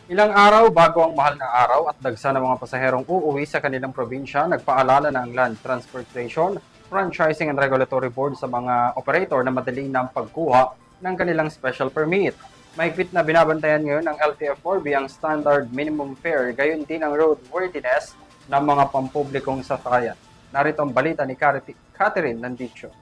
Ilang araw bago ang mahal na araw at dagsa ng mga pasaherong uuwi sa kanilang probinsya, nagpaalala na ang Land Transportation, Franchising and Regulatory Board sa mga operator na madali ng pagkuha ng kanilang special permit. Mahigpit na binabantayan ngayon ng LTFRB ang standard minimum fare, gayon din ang roadworthiness ng mga pampublikong sasakyan. Narito ang balita ni Catherine Landicho.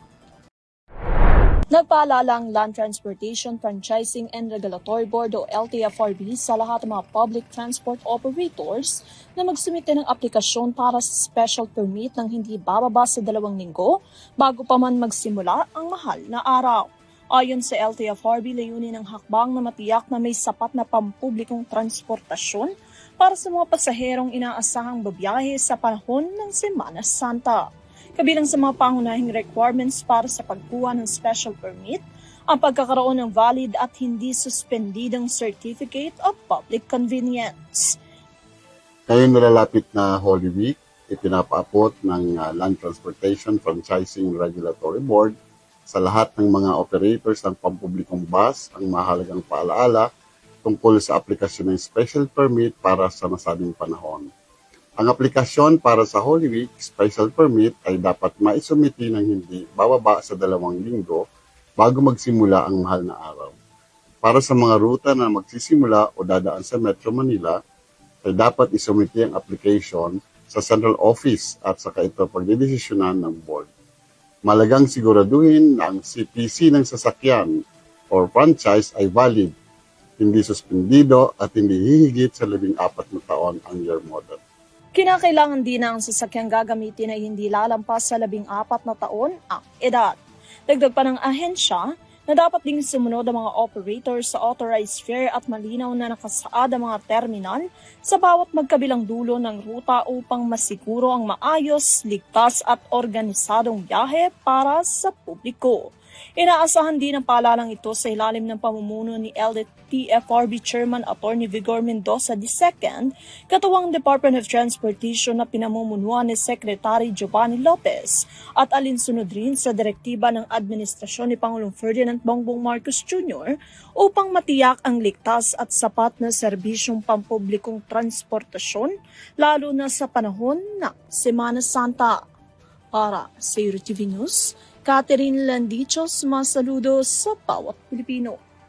Nagpaalala ang Land Transportation, Franchising and Regulatory Board o LTFRB sa lahat ng mga public transport operators na magsumite ng aplikasyon para sa special permit ng hindi bababa sa 2 linggo bago pa man magsimula ang mahal na araw. Ayon sa LTFRB, layunin ng hakbang na matiyak na may sapat na pampublikong transportasyon para sa mga pasaherong inaasahang babiyahe sa panahon ng Semana Santa. Kabilang sa mga pangunahing requirements para sa pagkuha ng special permit, ang pagkakaroon ng valid at hindi suspendidong Certificate of Public Convenience. Ngayong nalalapit na Holy Week, ipinapaabot ng Land Transportation Franchising Regulatory Board sa lahat ng mga operators ng pampublikong bus ang mahalagang paalaala tungkol sa aplikasyon ng special permit para sa nasabing panahon. Ang aplikasyon para sa Holy Week Special Permit ay dapat maisumiti ng hindi bababa sa 2 linggo bago magsimula ang mahal na araw. Para sa mga ruta na magsisimula o dadaan sa Metro Manila, ay dapat isumiti ang application sa Central Office at saka ito pagdedesisyonan ng board. Malagang siguraduhin na ang CPC ng sasakyan or franchise ay valid, hindi suspendido at hindi hihigit sa 14 na taon ang year model. Kinakailangan din na ang sasakyang gagamitin ay hindi lalampas sa 14 na taon ang edad. Dagdag pa ng ahensya na dapat ding sumunod ang mga operators sa authorized fare at malinaw na nakasaad ang mga terminal sa bawat magkabilang dulo ng ruta upang masiguro ang maayos, ligtas at organisadong biyahe para sa publiko. Inaasahan din ang paalalang ito sa ilalim ng pamumuno ni LTFRB Chairman Atty. Vigor Mendoza II, katuwang Department of Transportation na pinamumunuan ni Secretary Giovanni Lopez at alinsunod rin sa direktiba ng administrasyon ni Pangulong Ferdinand Bongbong Marcos Jr. upang matiyak ang ligtas at sapat na serbisyong pampublikong transportasyon lalo na sa panahon ng Semana Santa. Para sa EuroTV News, Catherine Landicho, sumasaludo sa bawat Pilipino.